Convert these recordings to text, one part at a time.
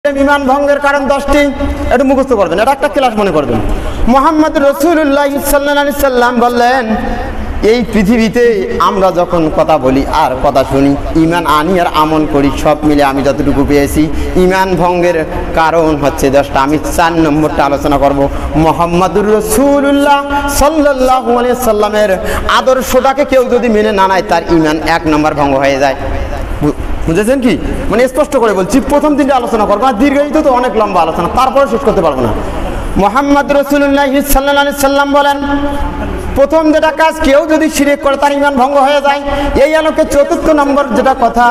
ঈমান ভঙ্গের কারণ 10টি, একটু মুখস্থ করবেন, এটা একটা ক্লাস মনে করবেন। মুহাম্মদ রাসূলুল্লাহ সাল্লাল্লাহু আলাইহি সাল্লাম বললেন, এই পৃথিবীতে আমরা যখন কথা বলি আর কথা শুনি, ঈমান আনি আর আমল করি, সব মিলে আমি যতটুকু পেয়েছি ঈমান ভঙ্গের কারণ হচ্ছে 10টা। আমি 4 নম্বরটা আলোচনা করব। মুহাম্মদুর রাসূলুল্লাহ সাল্লাল্লাহু আলাইহি সাল্লামের আদর্শটাকে কেউ যদি মেনে না নেয়, তার ঈমান 1 নম্বর ভঙ্গ হয়ে যায়। বুঝেছেন কি? মানে স্পষ্ট করে বলছি, প্রথম 3টা আলোচনা করবো, আর দীর্ঘায়িত তো অনেক লম্বা আলোচনা, তারপরে শেষ করতে পারবো না। মুহাম্মদ রাসূলুল্লাহ সাল্লাল্লাহু আলাইহি সাল্লাম বলেন, প্রথম যেটা কাজ, কেউ যদি শিরক করে তার ঈমান ভঙ্গ হয়ে যায়। এই আলোকে 4র্থ নম্বর যেটা কথা,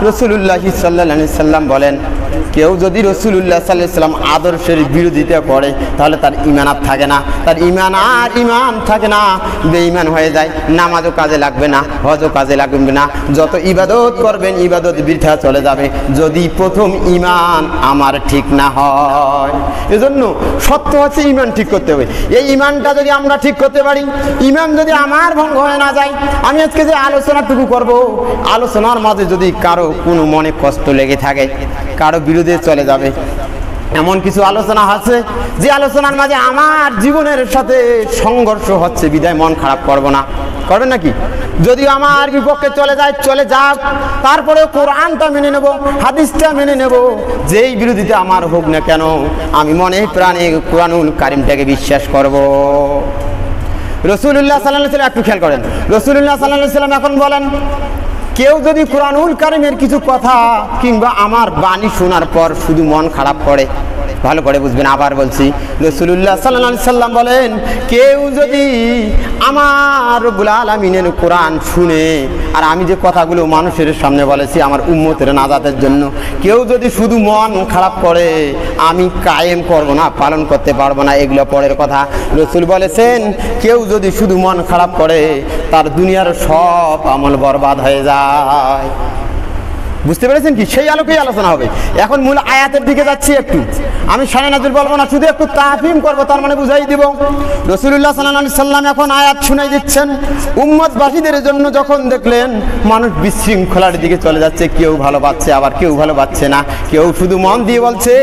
রাসূলুল্লাহ সাল্লাল্লাহু আলাইহি সাল্লাম বলেন, কেউ যদি রাসূলুল্লাহ সাল্লাল্লাহু আলাইহি সাল্লাম আদর্শের বিরোধিতা করে, তাহলে তার ঈমান আর থাকে না, তার ঈমান থাকে না, বেঈমান হয়ে যায়। নামাজও কাজে লাগবে না, হজও কাজে লাগবে না, যত ইবাদত করবেন ইবাদত বৃথা চলে যাবে, যদি প্রথম ঈমান আমার ঠিক না হয়। এজন্য সত্য হচ্ছে ঈমান ঠিক করতে হবে। এই ঈমানটা যদি আমরা ঠিক করতে পারি, ঈমান যদি আমার ভঙ্গ হয়ে না যায়, আমি আজকে যে আলোচনাটুকু করব, আলোচনার মাঝে যদি কারো কোনো মনে কষ্ট লেগে থাকে, কারো বিরুদ্ধে চলে যাবে, এমন কিছু আলোচনা আছে যে আলোচনার মাঝে আমার জীবনের সাথে সংঘর্ষ হচ্ছে, বিদায় মন খারাপ করব না, করবেন নাকি? যদিও আমার বিপক্ষে চলে যাক, তারপরে কোরআনটা মেনে নেব, হাদিসটা মেনে নেব, যেই বিরোধিতা আমার হোক না কেন, আমি মনে প্রাণে কোরআনুল কারিমটাকে বিশ্বাস করব। রাসূলুল্লাহ সাল্লাল্লাহু আলাইহি সাল্লাম, একটু খেয়াল করেন, রাসূলুল্লাহ সাল্লাল্লাহু আলাইহি সাল্লাম এখন বলেন, কেউ যদি কোরআনুল কারিমের কিছু কথা কিংবা আমার বাণী শোনার পর শুধু মন খারাপ করে, ভালো করে বুঝবেন, আবার বলছি, রাসূলুল্লাহ সাল্লাল্লাহু আলাইহি সাল্লাম বলেন, কেউ যদি আমার রব্বুল আলামিনের কোরআন শুনে, আর আমি যে কথাগুলো মানুষের সামনে বলেছি আমার উম্মতের নাজাতের জন্য, কেউ যদি শুধু মন খারাপ করে, আমি কায়েম করব না, পালন করতে পারবো না, এগুলো পরের কথা। রাসূল বলেছেন, কেউ যদি শুধু মন খারাপ করে, তার দুনিয়ার সব আমল বরবাদ হয়ে যায়। বুঝতে পেরেছেন কি? সেই আলোকেই আলোচনা হবে। এখন মূল আয়াতের দিকে যাচ্ছি, একটু আমি শানে নাযিল বলবো না, শুধু একটু তাফহিম করবো, তার মানে বুঝাই দিব। রাসূলুল্লাহ সাল্লাল্লাহু আলাইহি সাল্লাম এখন আয়াত শুনাই দিচ্ছেন উম্মতবাসীদের জন্য। যখন দেখলেন মানুষ বিশৃঙ্খলার দিকে চলে যাচ্ছে, কেউ ভালো পাচ্ছে, আবার কেউ ভালো পাচ্ছে না, কেউ শুধু মন দিয়ে বলছে,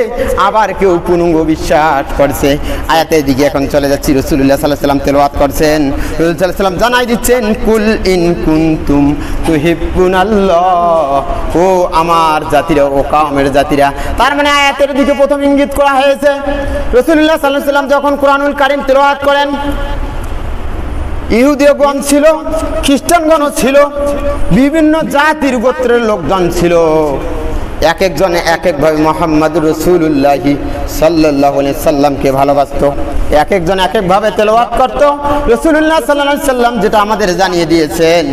আবার কেউ পূর্ণাঙ্গ বিশ্বাস করছে, আয়াতের দিকে এখন চলে যাচ্ছি। রাসূলুল্লাহ সাল্লাল্লাহু আলাইহি সাল্লাম তেলাওয়াত করছেন, রাসূলুল্লাহ সাল্লাল্লাহু আলাইহি সাল্লাম জানাই দিচ্ছেন, কুল ইন কুনতুম তুহিব্বুনাল্লাহ, ও আমার জাতিরা, ও কওমের জাতিরা। তার মানে আয়াতের দিকে প্রথম ইঙ্গিত করা হয়েছে। রাসূলুল্লাহ সাল্লাল্লাহু আলাইহি সাল্লাম যখন কোরআনুল কারীম তেলাওয়াত করেন, ইহুদিগণ ছিল, খ্রিস্টানগণও ছিল, বিভিন্ন জাতির গোত্রের লোকজন ছিল, এক একজন এক একভাবে মুহাম্মদুর রাসূলুল্লাহ সাল্লাল্লাহু আলাইহি সাল্লামকে ভালোবাসতো, এক একজন এক একভাবে তেলাওয়াত করত। রাসূলুল্লাহ সাল্লাল্লাহু আলাইহি সাল্লাম যেটা আমাদের জানিয়ে দিয়েছেন,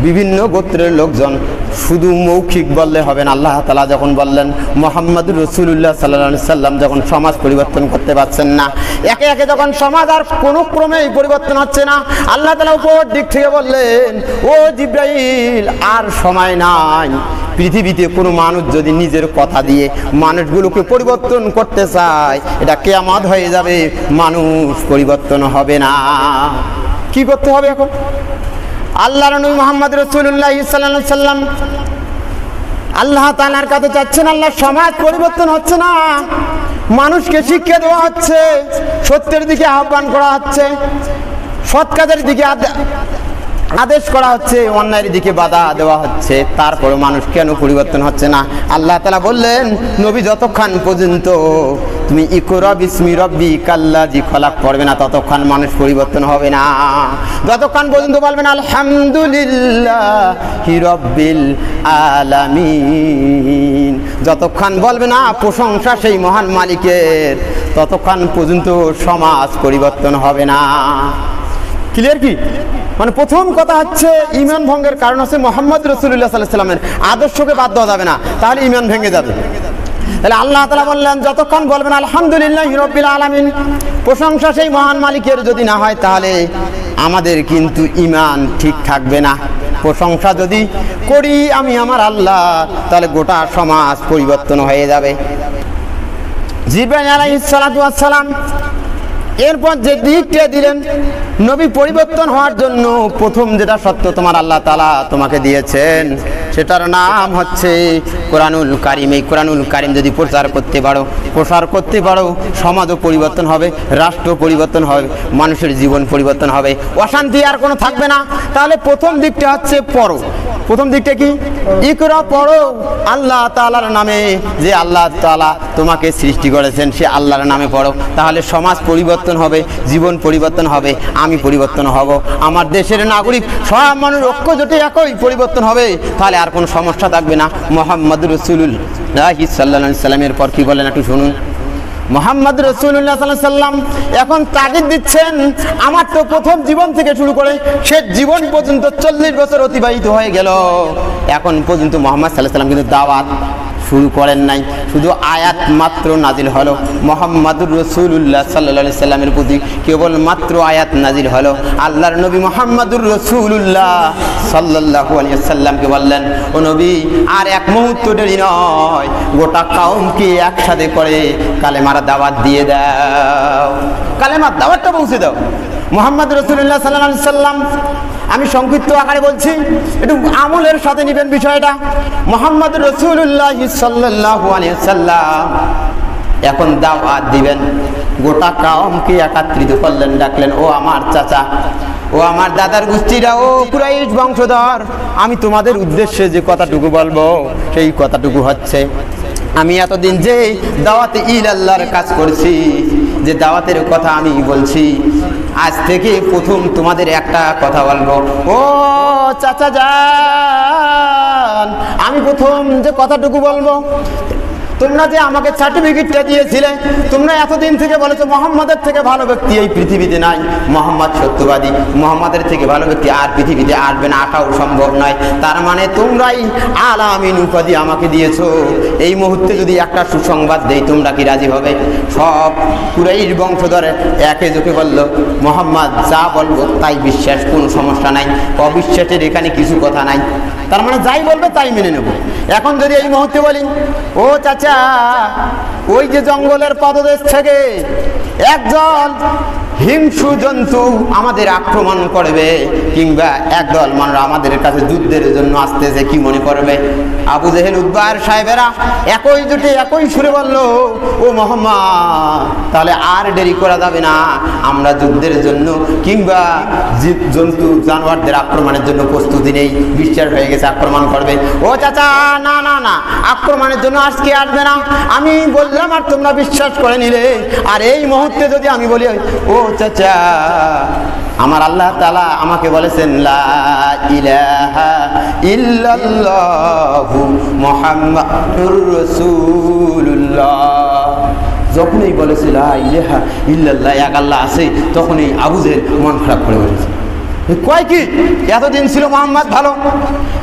বিভিন্ন গোত্রের লোকজন শুধু মৌখিক বললে হবে না। আল্লাহ তাআলা যখন বললেন মুহাম্মদুর রাসূলুল্লাহ সাল্লাল্লাহু আলাইহি সাল্লাম যখন সমাজ পরিবর্তন করতে পারছেন না, একে একে যখন সমাজ আর কোনো ক্রমেই পরিবর্তন হচ্ছে না, আল্লাহ তাআলা উপর দিক থেকে বললেন, ও জিবরাইল, আর সময় নাই, পৃথিবীতে কোনো মানুষ যদি নিজের কথা দিয়ে মানুষগুলোকে পরিবর্তন করতে চায়, এটা কিয়ামত হয়ে যাবে, মানুষ পরিবর্তন হবে না। কি করতে হবে এখন? আল্লাহর নবী মুহাম্মদ রাসূলুল্লাহ সাল্লাল্লাহু আলাইহি সাল্লাম আল্লাহ তাআলার কাছে চাচ্ছেন, আল্লাহ, সমাজ পরিবর্তন হচ্ছে না, মানুষকে শিক্ষা দেওয়া হচ্ছে, সত্যের দিকে আহ্বান করা হচ্ছে, সৎ কাজের দিকে আদেশ করা হচ্ছে, অন্যায়ের দিকে বাধা দেওয়া হচ্ছে, তারপরে মানুষ কেন পরিবর্তন হচ্ছে না? আল্লাহ তাআলা বললেন, নবী, যতক্ষণ পর্যন্ত তুমি ইকরা বিসমি রাব্বিকাল্লাযী খলাক পড়বে না, ততক্ষণ মানুষ পরিবর্তন হবে না। যতক্ষণ পর্যন্ত বলবেন আলহামদুলিল্লাহি রাব্বিল আলামিন, যতক্ষণ বলবে না প্রশংসা সেই মহান মালিকের, ততক্ষণ পর্যন্ত সমাজ পরিবর্তন হবে না। ক্লিয়ার কি? মানে প্রথম কথা হচ্ছে, ঈমান ভঙ্গের কারণ হচ্ছে মুহাম্মদ রাসূলুল্লাহ সাল্লাল্লাহু আলাইহি সাল্লামের আদর্শকে বাদ দেওয়া যাবে না, তাহলে ঈমান ভেঙে যাবে। তাহলে আল্লাহ তাআলা বললেন, যতক্ষণ বলবেন আলহামদুলিল্লাহি রাব্বিল আলামিন, প্রশংসা সেই মহান মালিকের যদি না হয়, তাহলে আমাদের কিন্তু ঈমান ঠিক থাকবে না। প্রশংসা যদি করি আমি আমার আল্লাহ, তাহলে গোটা সমাজ পরিবর্তন হয়ে যাবে। জিবরাইল আলাইহিস সালাতু ওয়াস সালাম এরপর যে দিকটা দিলেন নবী পরিবর্তন হওয়ার জন্য প্রথম যেটা সত্য তোমার আল্লাহ তাআলা তোমাকে দিয়েছেন সেটার নাম হচ্ছে কোরআনুল কারীম। এই কোরআনুল কারীম যদি প্রচার করতে পারো সমাজও পরিবর্তন হবে, রাষ্ট্র পরিবর্তন হবে, মানুষের জীবন পরিবর্তন হবে, অশান্তি আর কোনো থাকবে না। তাহলে প্রথম দিকটা হচ্ছে পড়ো। প্রথম দিকটা কি? ইকরা, পড়ো আল্লাহ তাআলার নামে। যে আল্লাহ তাআলা তোমাকে সৃষ্টি করেছেন সে আল্লাহর নামে পড়ো, তাহলে সমাজ পরিবর্তন হবে, জীবন পরিবর্তন হবে, আমি পরিবর্তন হব, আমার দেশের নাগরিক সব মানুষ ঐক্য জোটে একই পরিবর্তন হবে। তাহলে আর কোনো সমস্যা থাকবে না। মুহাম্মদুর রাসূলুল্লাহ সাল্লাল্লাহু আলাইহি সাল্লামের পর কি বলেন একটু শুনুন। মুহাম্মদ রাসূলুল্লাহ সাল্লাল্লাহু আলাইহি সাল্লাম এখন তাগিদ দিচ্ছেন, আমার তো প্রথম জীবন থেকে শুরু করে শেষ জীবন পর্যন্ত 40 বছর অতিবাহিত হয়ে গেল, এখন পর্যন্ত মুহাম্মদ সাল্লাল্লাহু আলাইহি সাল্লাম কিন্তু দাওয়াত শুরু করেন নাই, শুধু আয়াত মাত্র নাজিল হলো। মুহাম্মদুর রাসূলুল্লাহ সাল্লাল্লাহু আলাইহি সাল্লামের প্রতি কেবল মাত্র আয়াত নাজিল হলো। আল্লাহর নবী মুহাম্মদুর রাসূলুল্লাহ সাল্লাল্লাহু আলাইহি সাল্লামকে বললেন, ও নবী আর এক মুহূর্ত দেরি নয়, গোটা কওমকে একসাথে করে কালেমার দাওয়াত দিয়ে দাও, কালেমার দাওয়াতটা পৌঁছে দাও। মুহাম্মদ রাসূলুল্লাহ সাল্লাল্লাহু আলাইহি সাল্লাম, আমি সংক্ষিপ্ত আকারে বলছি, একটু আমলের সাথে নেবেন বিষয়টা। মুহাম্মদ রাসূলুল্লাহ সাল্লাল্লাহু আলাইহি সাল্লাম এখন দাওয়াত দিবেন, গোটা কওমকে একত্রিত করলেন, ডাকলেন, ও আমার চাচা, ও আমার দাদার গোষ্ঠীরা, ও কুরাইশ বংশধর, আমি তোমাদের উদ্দেশ্যে যে কথাটুকু বলবো সেই কথাটুকু হচ্ছে, আমি এতদিন যে দাওয়াতে ইলাল্লাহর কাজ করছি, যে দাওয়াতের কথা আমি বলছি, আজ থেকে প্রথম তোমাদের একটা কথা বলবো। ও চাচা যান, আমি প্রথম যে কথাটুকু বলবো, তোমরা যে আমাকে সার্টিফিকেটটা দিয়েছিলে, তোমরা এতদিন থেকে বলেছো মুহাম্মাদের থেকে ভালো ব্যক্তি এই পৃথিবীতে নাই, মুহাম্মদ সত্যবাদী, মুহাম্মাদের থেকে ভালো ব্যক্তি আর পৃথিবীতে আসবে না, আটাও সম্ভব নয়। তার মানে তোমরাই আলামিন উপাধি আমাকে দিয়েছো। এই মুহূর্তে যদি একটা সুসংবাদ দেই, তোমরা কি রাজি হবে? সব কুরাইশ বংশধরে একে জোকে বলল, মুহাম্মদ যা বলবো তাই বিশ্বাস, কোনো সমস্যা নাই, অবিশ্বাসের এখানে কিছু কথা নাই। তার মানে যাই বলবে তাই মেনে নেব। এখন যদি এই মুহূর্তে বলি, ও চাচা, ওই যে জঙ্গলের পদদেশ থেকে একজন হিংস্র জন্তু আমাদের আক্রমণ করবে, কিংবা একদল মানুষ আমাদের কাছে যুদ্ধের জন্য আসতেছে, কি মনে করবে? আবু জেহেল, উতবার সাহেবেরা একই জোটে একই সুরে বলল, ও মুহাম্মদ, তাহলে আর দেরি করা যাবে না, আমরা যুদ্ধের জন্য কিংবা জীব জন্তু জানোয়ারদের আক্রমণের জন্য প্রস্তুতি নেই। বিশ্বাস হয়ে গেছে আক্রমণ করবে। ও চাচা, না না না, আক্রমণের জন্য আজকে আসবে না, আমি বললাম আর তোমরা বিশ্বাস করে নিলে। আর এই মুহূর্তে যদি আমি বলি, ও চাচা, আমার আল্লাহ তাআলা আমাকে বলেছেন, লা ইলাহা ইল্লাল্লাহু মুহাম্মাদুর রাসূলুল্লাহ, যখনই বলেছে লা ইলাহা ইল্লাল্লাহ, এক আল্লাহ আছে, তখনই আবু জেহেল মন খারাপ করে বলেছে, কয় কি এতদিন ছিল মুহাম্মদ ভালো,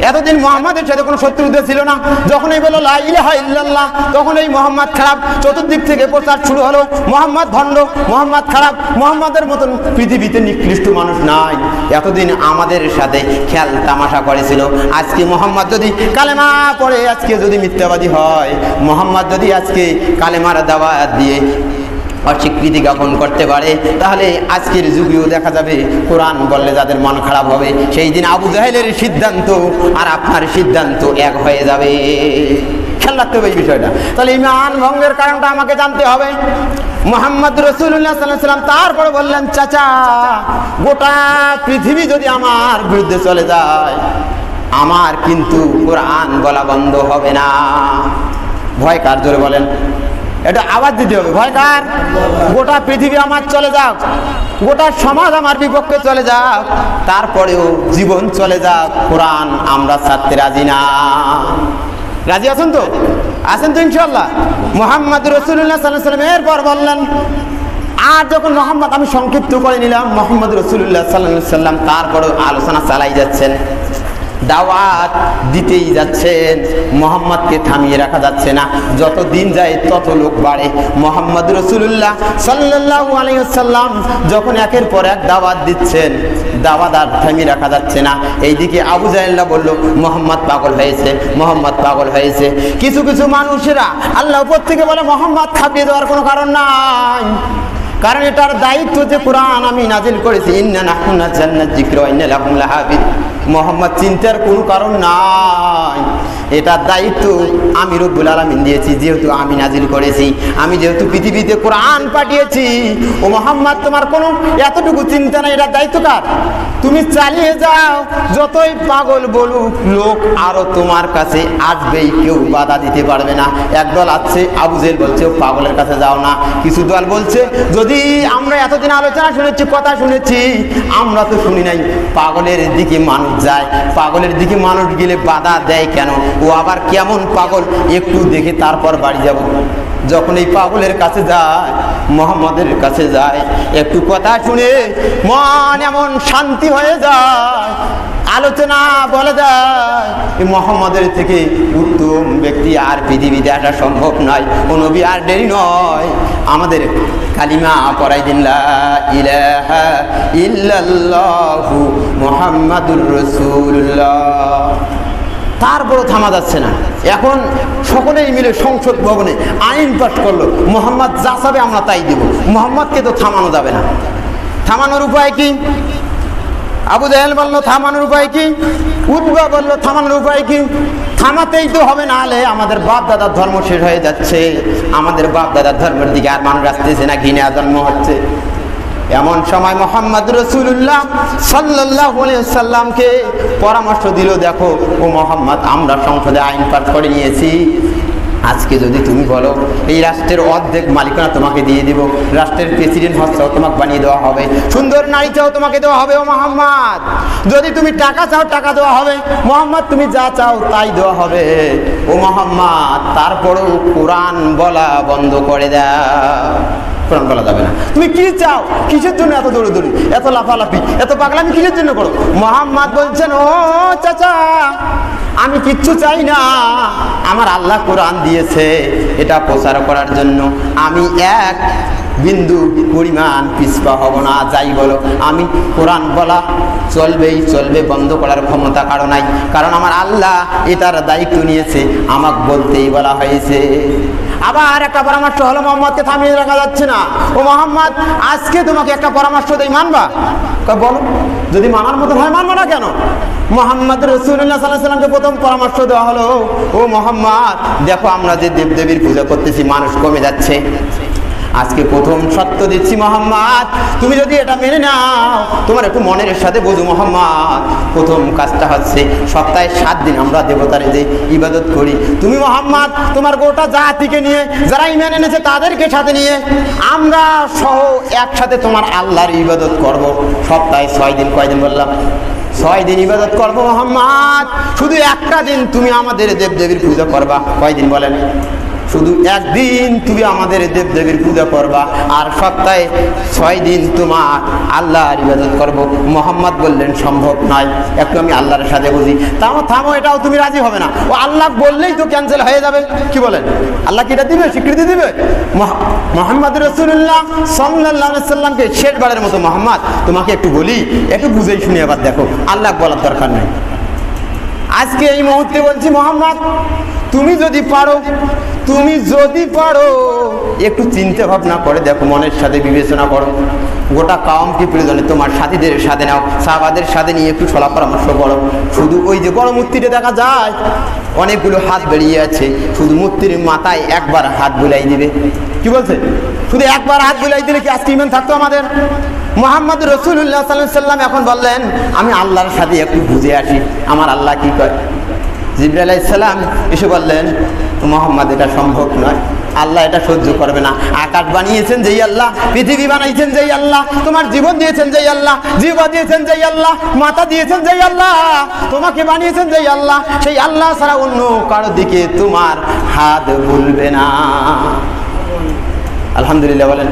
এতদিন মুহাম্মাদের সাথে কোনো শত্রুতা ছিল না, যখন এই বলল লা ইলাহা ইল্লাল্লাহ তখন এই মুহাম্মদ খারাপ। চতুর্দিক থেকে প্রচার শুরু হলো, মুহাম্মদ ভণ্ড, মুহাম্মদ খারাপ, মুহাম্মাদের মতন পৃথিবীতে নিকৃষ্ট মানুষ নাই। এতদিন আমাদের সাথে খেল তামাশা করেছিল, আজকে মুহাম্মদ যদি কালেমা পড়ে, আজকে যদি মিথ্যাবাদী হয়, মুহাম্মদ যদি আজকে কালেমার দাওয়াত দিয়ে অস্বীকৃতি জ্ঞাপন করতে পারে, তাহলে আজকের যুগেও দেখা যাবে কোরআন বললে যাদের মন খারাপ হবে, সেই দিন আবু জাহেলের সিদ্ধান্ত আর আপনার সিদ্ধান্ত এক হয়ে যাবে। খেয়াল রাখতে হবে এই বিষয়টা। তাহলে ঈমান ভঙ্গের কারণটা আমাকে জানতে হবে। মুহাম্মদ রাসূলুল্লাহ সাল্লাল্লাহু আলাইহি ওয়াসাল্লাম তারপরে বললেন, চাচা, গোটা পৃথিবী যদি আমার বিরুদ্ধে চলে যায়, আমার কিন্তু কোরআন বলা বন্ধ হবে না। ভয় কার? জোরে বলেন, এটা আওয়াজ দিতে হবে। ভয় কার? গোটা পৃথিবী আমার চলে যাক, গোটা সমাজ আমার বিপক্ষে চলে যাক, তারপরেও জীবন চলে যাক, কোরআন আমরা ছাড়তে রাজি না। রাজি আছেন তো? আছেন তো ইনশাআল্লাহ? মুহাম্মদ রাসূলুল্লাহ সাল্লাল্লাহু আলাইহি ওয়াসাল্লাম এরপর বললেন, আর যখন মোহাম্মদ, আমি সংক্ষিপ্ত করে নিলাম, মুহাম্মদ রাসূলুল্লাহ সাল্লাল্লাহু আলাইহি ওয়াসাল্লাম তারপরেও আলোচনা চালাই যাচ্ছেন, দাওয়াত দিতেই যাচ্ছেন, মুহাম্মদকে থামিয়ে রাখা যাচ্ছে না। যত দিন যায় তত লোক বাড়ে। মুহাম্মদ রাসূলুল্লাহ সাল্লাল্লাহু আলাইহি ওয়াসাল্লাম যখন একের পর এক দাওয়াত দিচ্ছেন, দাওয়াত আর থামিয়ে রাখা যাচ্ছে না। এইদিকে আবু জাহেলরা বলল, মুহাম্মদ পাগল হয়েছে, মুহাম্মদ পাগল হয়েছে। কিছু কিছু মানুষেরা আল্লাহ উপর থেকে বলে, মুহাম্মদ খাপিয়ে দেওয়ার কোনো কারণ নাই, কারণ এটার দায়িত্ব যে কোরআন আমি নাজিল করেছি, ইন্না নাহনু নাযালনা যিকরা ওয়া ইন্না লাহু লাহাফিজ। মুহাম্মদ চিন্তার কোনো কারণ নাই, এটার দায়িত্ব আমি রব্বুল আলামিন দিয়েছি। যেহেতু আমি নাজিল করেছি, আমি যেহেতু পৃথিবীতে কোরআন পাঠিয়েছি, ও মুহাম্মদ তোমার কোনো এতটুকু চিন্তা নাই, এটার দায়িত্ব কার? তুমি চালিয়ে যাও, যতই পাগল বলুক লোক, আরো তোমার কাছে আসবেই, কেউ বাধা দিতে পারবে না। একদল আছে, আবু জেহেল বলছে পাগলের কাছে যাও না। কিছু দল বলছে যদি আমরা এতদিন আলোচনা শুনেছি, কথা শুনেছি, আমরা তো শুনি নাই, পাগলের দিকে মানুষ যায়, পাগলের দিকে মানুষ গেলে বাধা দেয় কেন? ও আবার কেমন পাগল একটু দেখে তারপর বাড়ি যাব। যখন এই পাগলের কাছে যায়, মুহাম্মদের কাছে যায়, একটু কথা শুনে মন এমন শান্তি হয়ে যায়, আলোচনা বলে যায় এই মুহাম্মদের থেকে উত্তম ব্যক্তি আর পৃথিবীতে আসা সম্ভব নয়। ও নবী আর দেরি নয়, আমাদের কালিমা পড়াই দিন, লা ইলাহা ইল্লাল্লাহু মুহাম্মাদুর রাসূলুল্লাহ। তারপরও থামা যাচ্ছে না। এখন সকলেই মিলে সংসদ ভবনে আইন পাশ করলো, মুহাম্মদ যা চাবে আমরা তাই দিব। মুহাম্মদকে তো থামানো যাবে না। থামানোর উপায় কি? আবু জেহেল বলল থামানোর উপায় কি? উতবা বলল থামানোর উপায় কি? থামাতেই তো হবে, না হলে আমাদের বাপ দাদার ধর্ম শেষ হয়ে যাচ্ছে, আমাদের বাপ দাদার ধর্মের দিকে আর মানুষ আসতেছে না, ঘৃণা জন্ম হচ্ছে। এমন সময় মুহাম্মদ রাসূলুল্লাহ সাল্লাল্লাহু আলাইহি ওয়াসাল্লামকে পরামর্শ দিল, দেখো ও মুহাম্মদ, আমরা সংসদে আইন পাস করে নিয়েছি, আজকে যদি তুমি বলো এই রাষ্ট্রের অর্ধেক মালিকানা তোমাকে দিয়ে দিব, রাষ্ট্রের প্রেসিডেন্ট হচ্ছাও তোমাকে বানিয়ে দেওয়া হবে, সুন্দর নারী চাও তোমাকে দেওয়া হবে ও মুহাম্মদ, যদি তুমি টাকা চাও টাকা দেওয়া হবে, মুহাম্মদ তুমি যা চাও তাই দেওয়া হবে ও মুহাম্মদ। তারপরেও কোরআন বলা বন্ধ করে দাও, কোরআন বলা যাবে না। তুমি কি চাও? কিসের জন্য এত দৌড়াদৌড়ি, এত লাফালাফি, এত পাগলামি কিসের জন্য করো? মুহাম্মদ বলছেন, ও চাচা, আমি কিচ্ছু চাই না, আমার আল্লাহ কোরআন দিয়েছে এটা প্রচার করার জন্য, আমি এক বিন্দু পরিমাণ পিছপা হব না। যাই বলো, আমি কোরআন বলা চলবেই চলবে, বন্ধ করার ক্ষমতা কারো নাই, কারণ আমার আল্লাহ এটার দায়িত্ব নিয়েছে, আমাকে বলতেই বলা হয়েছে। আবার একটা পরামর্শ হলো, মুহাম্মদকে থামিয়ে রাখা যাচ্ছে না। ও মুহাম্মদ, আজকে তোমাকে একটা পরামর্শ দেই, মানবা? বলো, যদি মানার মতো হয় মানবো না কেন? মুহাম্মদ রাসূলুল্লাহ সাল্লাল্লাহু আলাইহি ওয়াসাল্লামকে প্রথম পরামর্শ দেওয়া হলো, ও মুহাম্মদ, দেখো আমরা যে দেবদেবীর পূজা করতেছি, মানুষ কমে যাচ্ছে, আজকে প্রথম সত্য দিচ্ছি মুহাম্মদ, তুমি যদি এটা মেনে নাও, তোমার একটু মনের সাথে বোঝো মুহাম্মদ, প্রথম কাজটা হচ্ছে সপ্তাহে 7 দিন আমরা দেবতার যে ইবাদত করি, তুমি মুহাম্মদ তোমার গোটা জাতিকে নিয়ে, যারা ঈমান এনেছে তাদেরকে সাথে নিয়ে আমরা সহ একসাথে তোমার আল্লাহর ইবাদত করব, সপ্তাহে 6 দিন। কয়দিন বললাম? 6 দিন ইবাদত করবো মুহাম্মদ। শুধু একটা দিন তুমি আমাদের দেবদেবীর পূজা করবা। কয়দিন বলেন? শুধু একদিন তুমি আমাদের দেবদেবীর পূজা করবা, আর সপ্তাহে 6 দিন তোমার আল্লাহর ইবাদত করবো। মুহাম্মদ বললেন সম্ভব নয়, একটু আমি আল্লাহর সাথে বুঝি। থামো, এটাও তুমি রাজি হবে না? ও আল্লাহ বললেই তো ক্যান্সেল হয়ে যাবে, কি বলেন? আল্লাহ কি এটা দিবে, স্বীকৃতি দিবে? মুহাম্মদ রাসূলুল্লাহ সাল্লাল্লাহু আলাইহি ওয়াসাল্লামকে শেষবারের মতো, মুহাম্মদ তোমাকে একটু বলি, একটু বুঝেই শুনে আবার দেখো, আল্লাহ বলার দরকার নেই। আজকে এই মুহূর্তে বলছি, মুহাম্মদ তুমি যদি পারো একটু চিন্তা ভাবনা করে দেখো, মনের সাথে বিবেচনা করো, গোটা কাওমকে প্রয়োজনে তোমার সাথীদের সাথে নাও, সাহাবাদের সাথে নিয়ে একটু সলা পরামর্শ করো। শুধু ওই যে বড় মূর্তিটা দেখা যায়, অনেকগুলো হাত বেরিয়ে আছে, শুধু মূর্তির মাথায় একবার হাত বুলাই দিবে। কি বলছে? শুধু একবার হাত বুলাই দিলে কি আজকে ঈমান থাকতো আমাদের? মুহাম্মদ রাসূলুল্লাহ সাল্লাল্লাহু আলাইহি ওয়াসাল্লাম এখন বললেন, আমি আল্লাহর সাথে একটু বুঝে আসি, আমার আল্লাহ কি করে। জিবরাইল আলাইহিস সালাম এসে বললেন, মুহাম্মদ এটা সম্ভব নয়, আল্লাহ এটা সহ্য করবে না। আকাশ বানিয়েছেন যেই আল্লাহ, পৃথিবী বানাইছেন যেই আল্লাহ, তোমার জীবন দিয়েছেন যেই আল্লাহ, জিহ্বা দিয়েছেন যেই আল্লাহ, মাথা দিয়েছেন যেই আল্লাহ, তোমাকে বানিয়েছেন যেই আল্লাহ, সেই আল্লাহ ছাড়া অন্য কারো দিকে তোমার হাত ভুলবে না। আলহামদুলিল্লাহ বলেন।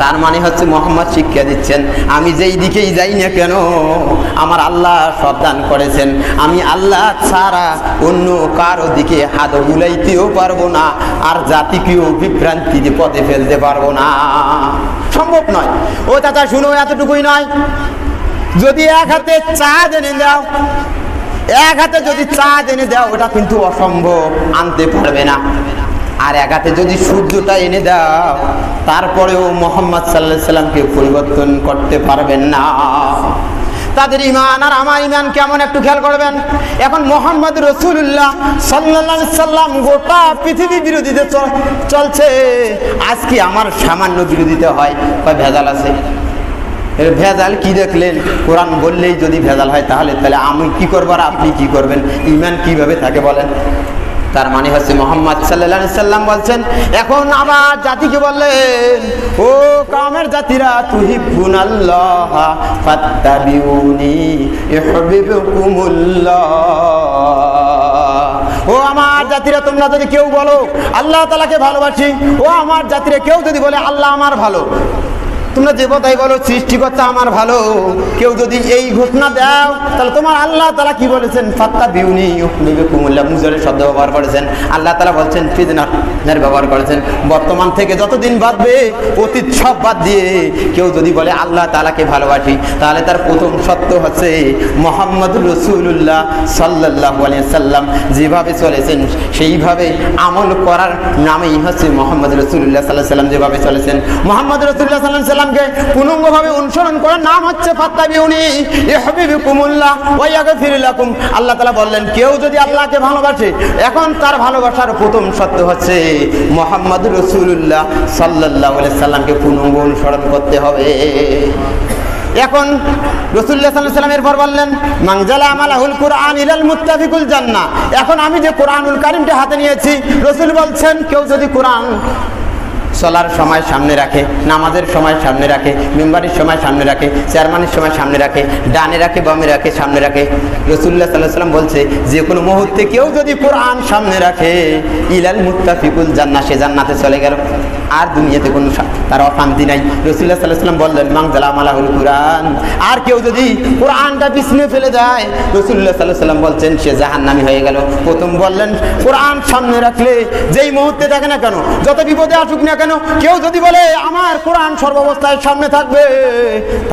তার মানে হচ্ছে মুহাম্মদ শিক্ষা দিচ্ছেন, আমি যেই দিকেই যাই না কেন আমার আল্লাহ সাবধান করেছেন, আমি আল্লাহ ছাড়া অন্য কারো দিকে হাত বুলাইতেও পারবো না, আর জাতিকেও বিভ্রান্তিতে পথে ফেলতে পারবো না, সম্ভব নয়। ও চাচা শুনো, এতটুকুই নয়, যদি এক হাতে চা এনে দাও, এক হাতে যদি চা এনে দাও, ওটা কিন্তু অসম্ভব, আনতে পারবে না। আর এক হাতে যদি সূর্যটা এনে দাও, তারপরেও মুহাম্মদ সাল্লাল্লাহু আলাইহি সাল্লামকে পরিবর্তন করতে পারবেন না। তাদের ঈমান আর আমার ঈমান কেমন একটু খেয়াল করবেন। এখন মুহাম্মদ রাসূলুল্লাহ সাল্লাল্লাহু আলাইহি সাল্লাম গোটা পৃথিবী বিরোধীতে চলছে, আজকে আমার সামান্য বিরোধিতা হয়, ভেজাল আছে। ভেজাল কি দেখলেন? কোরআন বললেই যদি ভেজাল হয় তাহলে আমি কি করবো আর আপনি কি করবেন? ঈমান কিভাবে থাকে বলেন? তার মানে হচ্ছে মুহাম্মদ সাল্লাল্লাহু আলাইহি সাল্লাম বলছেন, এখন আবার জাতিকে বললেন, ও কামের জাতিরা, তুহিব্বুনাল্লাহ ফাত্তাবিউনি ইউহিব্বুকুমুল্লাহ। ও আমার জাতিরা, তোমরা যদি কেউ বলো আল্লাহ তাআলাকে ভালোবাসি, ও আমার জাতিরা কেউ যদি বলে আল্লাহ আমার ভালো, তোমরা যে কথাই বলো সৃষ্টিকর্তা আমার ভালো, কেউ যদি এই ঘোষণা দাও তাহলে তোমার আল্লাহ তাআলা কি বলেছেন? ফাত্তাবিউনি ইউহিব্বুকুমুল্লাহ। মুজারের শব্দ ব্যবহার করেছেন, আল্লাহ তাআলা বলছেন ফিদনার ব্যবহার করেছেন। বর্তমান থেকে যতদিন বাদবে অতীত সব বাদ দিয়ে কেউ যদি বলে আল্লাহ তাআলাকে ভালোবাসি, তাহলে তার প্রথম সত্য হচ্ছে মুহাম্মদুর রাসূলুল্লাহ সাল্লাল্লাহু আলাইহি সাল্লাম যেভাবে চলেছেন সেইভাবে আমল করার নামেই হচ্ছে মুহাম্মদ রাসূলুল্লাহ সাল্লাল্লাহু আলাইহি সাল্লাম যেভাবে চলেছেন। মুহাম্মদ রাসূলুল্লাহ সাল্লাল্লাহু আলাইহি সাল্লামকে পূর্ণাঙ্গভাবে অনুসরণ করার নাম হচ্ছে ফাত্তাবিউনি ইউহিব্বুকুমুল্লাহ ওয়া ইয়াগফির লাকুম। আল্লাহ তাআলা বললেন, কেউ যদি আল্লাহকে ভালোবাসে, এখন তার ভালোবাসার প্রথম সত্য হচ্ছে মুহাম্মদ রাসূলুল্লাহ সাল্লাল্লাহু আলাইহি সাল্লামকে পূর্ণাঙ্গ অনুসরণ করতে হবে। এখন রাসূলুল্লাহ সাল্লাল্লাহু আলাইহি সাল্লাম এরপর বললেন, মান জালা আমালাহুল কুরআন ইলাল মুত্তাফিকুল জান্নাহ। এখন আমি যে কোরআনুল কারীমটা হাতে নিয়েছি, রাসূল বলছেন কেউ যদি কোরআন চলার সময় সামনে রাখে, নামাজের সময় সামনে রাখে, মিম্বারের সময় সামনে রাখে, চেয়ারম্যানের সময় সামনে রাখে, ডানে রাখে, বামে রাখে, সামনে রাখে, রাসূলুল্লাহ সাল্লাল্লাহু আলাইহি সাল্লাম বলছে যে কোনো মুহূর্তে কেউ যদি কোরআন সামনে রাখে, ইলাল মুত্তাফিকুল জান্নাহ, সে জান্নাতে চলে গেল, আর দুনিয়াতে কোনো তার অশান্তি নাই। রাসূলুল্লাহ সাল্লাল্লাহু আলাইহি সাল্লাম বললেন, মান জালা আমালাহুল কুরআন। আর কেউ যদি কোরআনটা পিছনে ফেলে যায়, রাসূলুল্লাহ সাল্লাল্লাহু আলাইহি সাল্লাম বলছেন সে জাহান্নামী হয়ে গেল। প্রথম বললেন কোরআন সামনে রাখলে যেই মুহূর্তে থাকে না কেন, যত বিপদে আসুক না কেন, কেউ যদি বলে আমার কোরআন সর্বাবস্থায় সামনে থাকবে,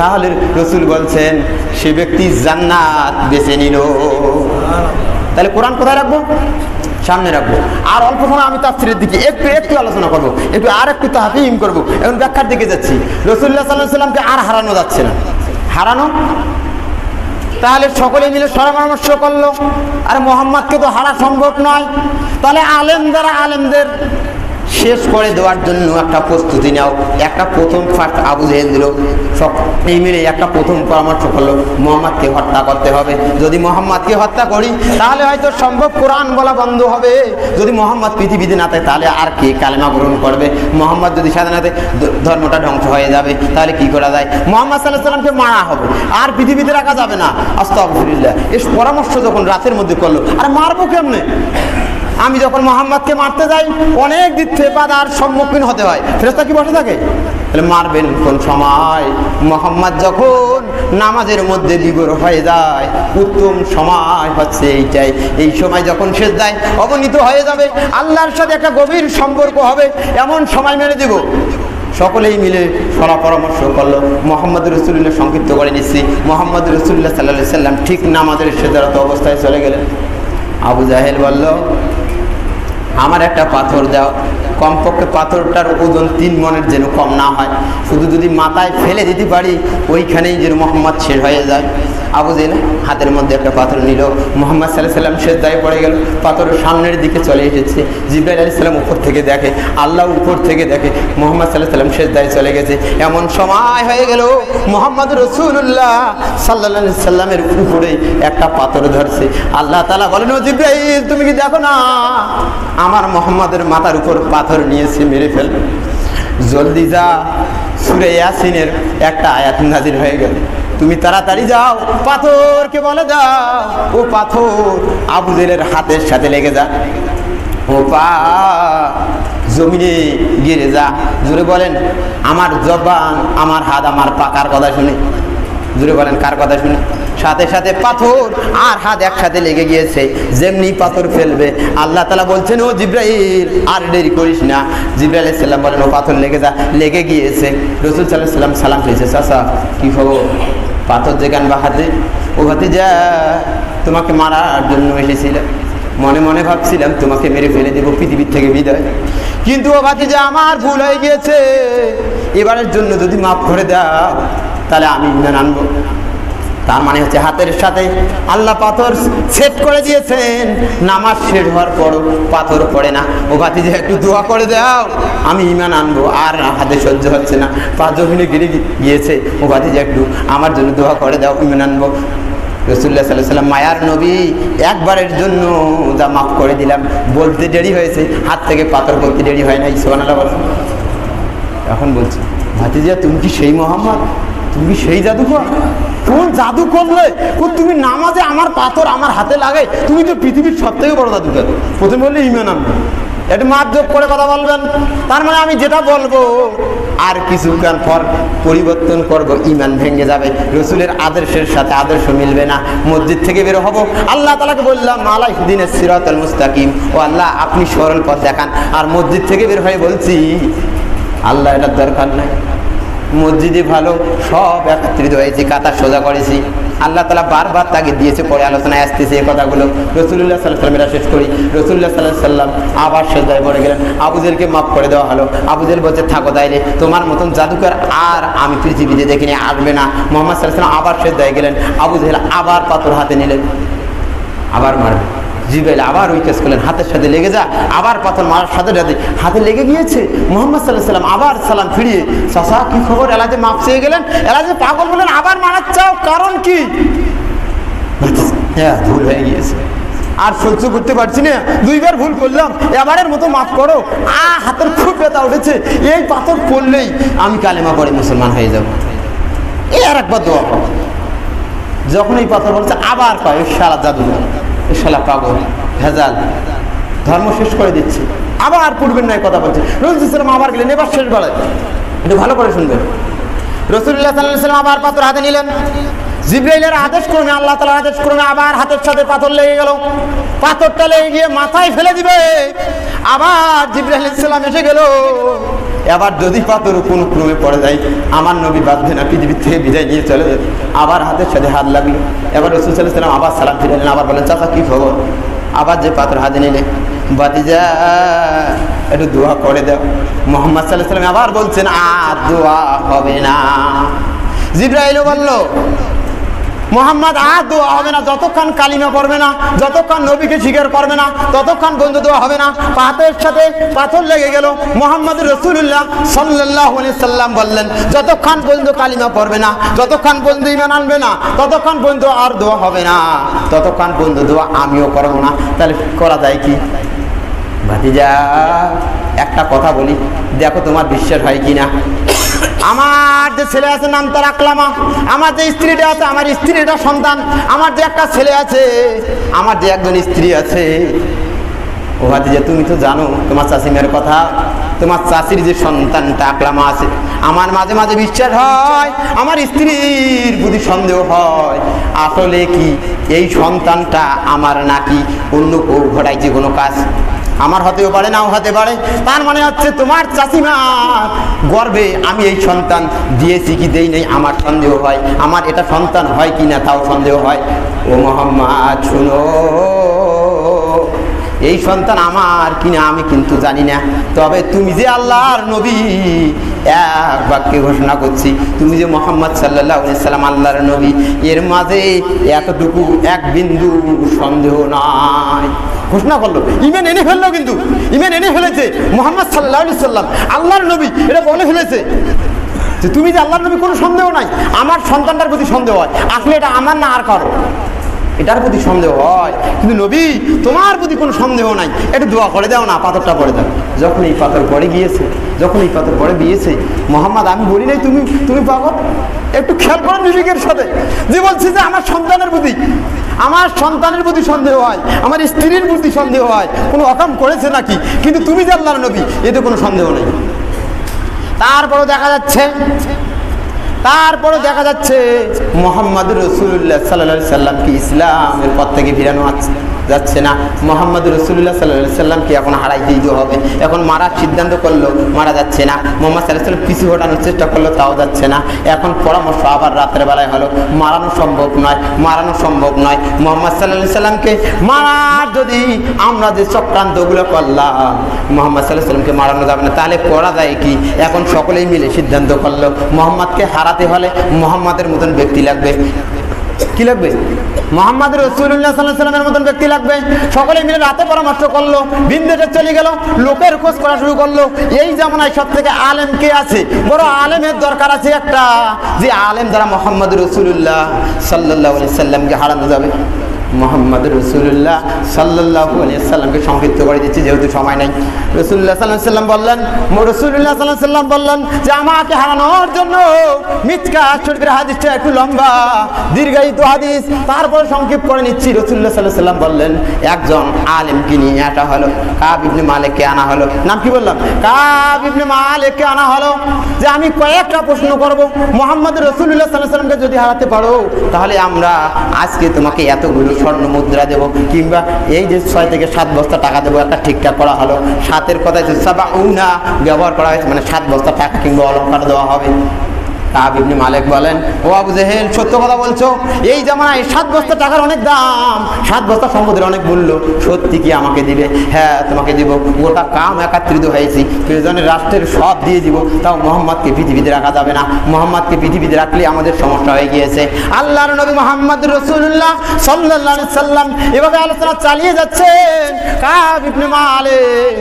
তাহলে রাসূল বলছেন সে ব্যক্তি জান্নাত বেছে নিল। তাহলে কোরআন কোথায় রাখবো? সামনে রাখবো। আর অল্প সময় আমি তাফসীরের দিকে একটু আলোচনা করবো, একটু তাহকিম করবো। এখন ব্যাখ্যার দিকে যাচ্ছি। রাসূলুল্লাহ সাল্লাল্লাহু আলাইহি সাল্লামকে আর হারানো যাচ্ছে না। হারানো তাহলে সকলে মিলে পরামর্শ করলো, আর মুহাম্মদকে তো হারা সম্ভব নয়, তাহলে আলেমদের শেষ করে দেওয়ার জন্য একটা প্রস্তুতি নাও। একটা প্রথম ফার্স্ট আবু জেহেল দিল, সব এই মিলে একটা প্রথম পরামর্শ করলো, মুহাম্মদকে হত্যা করতে হবে। যদি মুহাম্মদকে হত্যা করি তাহলে হয়তো সম্ভব কোরআন বলা বন্ধ হবে। যদি মুহাম্মদ পৃথিবীতে না থাকে তাহলে আর কে কালেমা গ্রহণ করবে? মুহাম্মদ যদি সাধারণত ধর্মটা ধ্বংস হয়ে যাবে, তাহলে কি করা যায়? মুহাম্মদ সাল্লাল্লাহু আলাইহি সাল্লামকে মারা হবে, আর পৃথিবীতে রাখা যাবে না। আস্তাগফিরুল্লাহ। এই পরামর্শ যখন রাতের মধ্যে করলো, আর মারবো কেমনে? আমি যখন মুহাম্মদকে মারতে যাই অনেক দিক থেকে বাধার সম্মুখীন হতে হয়। ফেরেশতা কি বসে থাকে? তাহলে মারবেন কোন সময়? মুহাম্মদ যখন নামাজের মধ্যে বিগর হয়ে যায়, উত্তম সময় হচ্ছে এইটাই। এই সময় যখন সেজদায় অবনীত হয়ে যাবে, আল্লাহর সাথে একটা গভীর সম্পর্ক হবে, এমন সময় মেরে দেব। সকলেই মিলে পরামর্শ করলো। মুহাম্মদ রাসূলুল্লাহ সংক্ষিপ্ত করে নিচ্ছি, মুহাম্মদ রাসূলুল্লাহ সাল্লাল্লাহু আলাইহি সাল্লাম ঠিক নামাজের সেজদারত অবস্থায় চলে গেলেন। আবু জাহেল বলল, আমার একটা পাথর দাও, কমপক্ষে পাথরটার ওজন 3 মণের যেন কম না হয়, শুধু যদি মাথায় ফেলে দিতে পারি ওইখানেই যেন মুহাম্মদ শেষ হয়ে যায়। আবু জেহেল হাতের মধ্যে একটা পাথর নিল, মুহাম্মদ সাল্লাল্লাহু আলাইহি সাল্লাম সেজদায় পড়ে গেল, পাথরের সামনের দিকে চলে এসেছে। জিবরাইল আলাইহিস সালাম উপর থেকে দেখে, আল্লাহ উপর থেকে দেখে, মুহাম্মদ সাল্লাল্লাহু আলাইহি সাল্লাম সেজদায় চলে গেছে। এমন সময় হয়ে গেল মুহাম্মদ রাসূলুল্লাহ সাল্লাল্লাহু আলাইহি সাল্লামের উপরে একটা পাথর ধরছে। আল্লাহ তাআলা বলেন, ও জিবরাইল তুমি কি দেখো না আমার মুহাম্মাদের মাথার উপর পাথর নিয়েছে, মেরে ফেল। জলদি যা, সূরা ইয়াসিনের একটা আয়াত নাযিল হয়ে গেল, তুমি তাড়াতাড়ি যাও পাথরকে বলে দাও ও পাথর আবু জেহেলের হাতের সাথে লেগে যা, ও পা জমিনে গিরে যা। জোরে বলেন আমার জবান, আমার হাত, আমার পা কার কথা শুনে? জোরে বলেন কার কথা শুনে? সাথে সাথে পাথর আর হাত একসাথে লেগে গিয়েছে। যেমনি পাথর ফেলবে আল্লাহ তাআলা বলছেন, ও জিবরাইল আর দেরি করিস না। জিবরাইল আলাইহিস সালাম বলেন, ও পাথর লেগে যা। লেগে গিয়েছে। রাসূল সাল্লাল্লাহু আলাইহি সাল্লাম সালাম দিয়েছে, চাচা কি খবর? পাথর যেখান বা হাতে, ও হাতে যা, তোমাকে মারার জন্য এসেছিল। মনে মনে ভাবছিলাম তোমাকে মেরে ফেলে দেবো, পৃথিবীর থেকে বিদায়, কিন্তু ও ভাতিজা আমার ভুল হয়ে গিয়েছে, এবারের জন্য যদি মাফ করে দাও তাহলে আমি ঈমান আনবো। তার মানে হচ্ছে হাতের সাথে আল্লাহ পাথর সেট করে দিয়েছেন, নামাজ শেষ হওয়ার পরও পাথর পড়ে না। ও ভাতিজা একটু দোয়া করে দাও, আমি ঈমান আনবো। আর হাতে সহ্য হচ্ছে না, পা জমিনে গিরে গিয়েছে, ও ভাতিজা একটু আমার জন্য দোয়া করে দাও, ঈমান আনবো। রাসূলুল্লাহ সাল্লাল্লাহু আলাইহি ওয়াসাল্লাম মায়ার নবী, একবারের জন্য যা মাফ করে দিলাম বলতে দেরি হয়েছে, হাত থেকে পাথর বলতে দেরি হয় নাই। সুবহানাল্লাহ বলেন। এখন বলছি, ভাতিজা তুমি কি সেই মোহাম্মদ, তুমি কি সেই জাদুকর? কোন জাদু করলে তুমি নামাজে আমার পাথর আমার হাতে লাগে? তুমি তো পৃথিবীর সব থেকে বড় জাদুকর। প্রথমে বললে ঈমান আনবো, একটু মাপ যোগ করে কথা বলবেন। তার মানে আমি যেটা বলবো আর কিছুক্ষণ পর পরিবর্তন করব, ঈমান ভেঙে যাবে, রাসূলের আদর্শের সাথে আদর্শ মিলবে না, মসজিদ থেকে বের হব। আল্লাহ তাআলাকে বললাম আলাইহিদিনাস সিরাতাল মুস্তাকিম, ও আল্লাহ আপনি সরল পথ দেখান। আর মসজিদ থেকে বের হয়ে বলছি আল্লাহ এটার দরকার নাই, মসজিদে ভালো সব একত্রিত হয়েছি, কাতা সোজা করেছি। আল্লাহ তাআলা বারবার তাকে দিয়েছে, পরে আলোচনায় আসতেছে এই কথাগুলো। রাসূলুল্লাহ সাল্লাল্লাহু আলাইহি ওয়াসাল্লাম এটা শেষ করি। রাসূলুল্লাহ সাল্লাল্লাহু আলাইহি ওয়াসাল্লাম আবার সেজদায় পড়ে গেলেন। আবু জেলকে মাফ করে দেওয়া হলো। আবু জেল বলছে থাকো তাইলে, তোমার মতন জাদুকর আর আমি পৃথিবীতে দেখিনি, আসবে না। মুহাম্মদ সাল্লাল্লাহু আলাইহি ওয়াসাল্লাম আবার সেজদায় গেলেন। আবু জেল আবার পাথর হাতে নিলেন, আবার মারবে। জিবরাইল আবার ওই কেস করলেন, হাতের সাথে লেগে যা। আবার পাথর মারার সাথে সাথে হাতে লেগে গিয়েছে। মুহাম্মদ সাল্লাল্লাহু আলাইহি ওয়াসাল্লাম আবার সালাম ফিরিয়ে, চাচা কি খবর? এলাজে মাপ চেয়ে গেলেন। এলাজে পাগল বলেন আবার মারার চাও, কারণ কি? হ্যাঁ ভুল হয়ে গিয়েছে, আর সহ্য করতে পারছি না, দুইবার ভুল করলাম, এবারের মতো মাফ করো। হাতের খুব ব্যথা উঠেছে, এই পাথর পড়লেই আমি কালেমা পড়ে মুসলমান হয়ে যাব। এই আর একবার দোয়া করো। যখন এই পাথর বলছে আবার পায়, ওই শালা জাদুঘর, ওই শালা পাগল, ভেজাল, ধর্ম শেষ করে দিচ্ছে। আবার পূর্বের নয় কথা বলছে। রাসূলুল্লাহ সাল্লাল্লাহু আলাইহি ওয়াসাল্লাম আবার গেলেন, এবার শেষ বেলায়, একটু ভালো করে শুনবেন। রাসূলুল্লাহ সাল্লাল্লাহু আলাইহি ওয়াসাল্লাম আবার পাথর হাতে নিলেন। জিবরাইলের আদেশ ক্রমে, আল্লাহ তাআলার আদেশ ক্রমে আবার হাতের সাথে পাথর লেগে গেল। পাথরটা লেগে গিয়ে মাথায় ফেলে দিবে, আবার জিবরাইল আলাইহিস সালাম এসে গেল। এবার যদি পাথর কোনো ক্রমে পড়ে যায়, আমার নবী বাঁচবে না, পৃথিবীর থেকে বিদায় নিয়ে চলে যাবে। আবার হাতের সাথে হাত লাগলো। এবার রাসূল সাল্লাল্লাহু আলাইহি ওয়াসাল্লাম আবার সালাম ফিরালেন, আবার বলেন চাচা কি খবর? আবার যে পাথর হাতে নিলে, ভাতিজা একটু দোয়া করে দাও। মুহাম্মদ সাল্লাল্লাহু আলাইহি ওয়াসাল্লাম আবার বলছেন আর দোয়া হবে না। জিবরাইলও বলল মুহাম্মদ আর দোয়া হবে না, যতক্ষণ কালিমা পড়বে না, যতক্ষণ নবীকে স্বীকার করবে না, ততক্ষণ বন্ধু দোয়া হবে না। পাথরের সাথে পাথর লেগে গেল। মুহাম্মদ রাসূলুল্লাহ সাল্লাল্লাহু আলাইহি সাল্লাম বললেন যতক্ষণ বন্ধু কালিমা পড়বে না, যতক্ষণ বন্ধু ঈমান আনবে না, ততক্ষণ বন্ধু আর দোয়া হবে না, ততক্ষণ বন্ধু দোয়া আমিও করব না। তাহলে করা যায় কি? ভাতিজা একটা কথা বলি, দেখো তোমার বিশ্বাস হয় কিনা। আমার যে ছেলে আছে নাম তার আকলামা, আমার যে স্ত্রীটা আছে, আমার স্ত্রীটা সন্তান, আমার যে একটা ছেলে আছে, আমার যে একজন স্ত্রী আছে। ও ভাতিজা তুমি তো জানো তোমার চাচিমের কথা, তোমার চাচির যে সন্তানটা আকলামা আছে, আমার মাঝে মাঝে বিশ্বাস হয়, আমার স্ত্রীর প্রতি সন্দেহ হয়, আসলে কি এই সন্তানটা আমার নাকি অন্য কেউ ঘটাইছে কোনো কাজ। আমার হতেও পারে, নাও হতে পারে। তার মানে হচ্ছে তোমার চাচিমা গর্বে আমি এই সন্তান দিয়েছি কি দেই নেই আমার সন্দেহ হয়, আমার এটা সন্তান হয় কি না তাও সন্দেহ হয়। ও মুহাম্মদ শুনো, এই সন্তান আমার কিনা আমি কিন্তু জানি না, তবে তুমি যে আল্লাহর নবী, এক বাক্যে ঘোষণা করছি, তুমি যে মুহাম্মদ সাল্লাল্লাহু আলাইহি সাল্লাম আল্লাহর নবী, এর মাঝে এতটুকু এক বিন্দু সন্দেহ নাই। ঘোষণা করলো, ঈমান এনে ফেললো, কিন্তু ঈমান এনে ফেলেছে। মুহাম্মদ সাল্লাল্লাহু আলাইহি সাল্লাম আল্লাহর নবী, এটা বলে ফেলেছে যে তুমি যে আল্লাহর নবী, কোনো সন্দেহ নাই। আমার সন্তানটার প্রতি সন্দেহ হয়, আসলে এটা আমার না আর কারো, এটার প্রতি সন্দেহ হয়, কিন্তু নবী তোমার প্রতি কোনো সন্দেহ নাই, একটু দোয়া করে দাও না, পাথরটা পড়ে দাও। যখন এই পাথর পড়ে গিয়েছে, যখন এই পাথর পড়ে গিয়েছে, মুহাম্মদ আমি বলি নাই তুমি তুমি পাগল, একটু খেয়াল করো বিবেকের সাথে, যে বলছে যে আমার সন্তানের প্রতি, আমার সন্তানের প্রতি সন্দেহ হয়, আমার স্ত্রীর প্রতি সন্দেহ হয়, কোনো অকাম করেছে নাকি, কিন্তু তুমি যে আল্লাহর নবী এতে কোনো সন্দেহ নেই। তারপরও দেখা যাচ্ছে মুহাম্মদ রাসূলুল্লাহ সাল্লাল্লাহু আলাইহি সাল্লামকে ইসলামের পথ থেকে ফিরানো আছে। যাচ্ছে না। মুহাম্মদ রাসূলুল্লাহ সাল্লাল্লাহু আলাইহি সাল্লামকে এখন হারাইতেই হবে। এখন মারার সিদ্ধান্ত করলো, মারা যাচ্ছে না। মুহাম্মদ সাল্লাল্লাহু আলাইহি সাল্লাম পিছু হটানোর চেষ্টা করলো, তাও যাচ্ছে না। এখন পরামর্শ আবার রাতের বেলায় হলো, মারানো সম্ভব নয়, মারানো সম্ভব নয়। মুহাম্মদ সাল্লাল্লাহু আলাইহি সাল্লামকে মারার যদি আমরা যে চক্রান্তগুলো করলাম, মুহাম্মদ সাল্লাল্লাহু আলাইহি সাল্লামকে মারানো যাবে না, তাহলে করা যায় কি? এখন সকলেই মিলে সিদ্ধান্ত করলো, মুহাম্মদকে হারাতে হলে মুহাম্মাদের মতন ব্যক্তি লাগবে। কি লাগবে? মুহাম্মদ রাসূলুল্লাহ সাল্লাল্লাহু আলাইহি ওয়াসাল্লামের মতন ব্যক্তি লাগবে। সকলে মিলে রাতে পরামর্শ করলো, বিন্দেশে চলে গেল, লোকের খোঁজ করা শুরু করলো। এই জামানায় সব থেকে আলেম কে আছে? বড় আলেমের দরকার আছে একটা, যে আলেম দ্বারা মুহাম্মদ রাসূলুল্লাহ সাল্লাল্লাহু আলাইহি ওয়াসাল্লামকে হারানো যাবে। মুহাম্মদ রাসূলুল্লাহ সাল্লাল্লাহু আলাইহি ওয়াসাল্লামকে সংক্ষিপ্ত করে দিচ্ছি যেহেতু সময় নাই। রাসূলুল্লাহ সাল্লাল্লাহু আলাইহি ওয়াসাল্লাম বললেন, রাসূলুল্লাহ সাল্লাল্লাহু আলাইহি ওয়াসাল্লাম বললেন যে আমাকে হারানোর জন্য মিথকাত শরীফের হাদিসটা একটু লম্বা দীর্ঘায়িত হাদিস, তারপরে সংক্ষেপ করে নিচ্ছি। রাসূলুল্লাহ সাল্লাল্লাহু আলাইহি ওয়াসাল্লাম বললেন একজন আলেমকে নিয়ে আসা হলো, কাব ইবনে মালিককে আনা হলো। নাম কি বললাম? কাব ইবনে মালিককে আনা হলো, যে আমি কয়েকটা প্রশ্ন করব, মুহাম্মদ রাসূলুল্লাহ সাল্লাল্লাহু আলাইহি ওয়াসাল্লামকে যদি হারাতে পারো তাহলে আমরা আজকে তোমাকে এতগুলো স্বর্ণ মুদ্রা দেবো, কিংবা এই যে 6 থেকে 7 বস্তা টাকা দেবো। একটা ঠিকঠাক করা হলো, সাতের কথায় সাবাউনা ব্যবহার করা হয়েছে, মানে 7 বস্তা টাকা কিংবা অলংকার দেওয়া হবে। কাব ইবনে মালিক বলেন, ও আবু জেহেল সত্য কথা বলছো, এই জামানায় 7 বস্তা টাকার অনেক দাম, 7 বস্তা সম্পদের অনেক মূল্য, সত্যি কি আমাকে দিবে? হ্যাঁ তোমাকে দিব, গোটা কাম একত্রিত হয়েছি, প্রয়োজনে রাষ্ট্রের সব দিয়ে দিব, তাও মুহাম্মদকে পৃথিবীতে রাখা যাবে না। মুহাম্মদকে পৃথিবীতে রাখলে আমাদের সমস্যা হয়ে গিয়েছে। আল্লাহর নবী মুহাম্মদ রাসূলুল্লাহ সাল্লাল্লাহু আলাইহি সাল্লাম এভাবে আলোচনা চালিয়ে যাচ্ছেন। কাব ইবনে মালিক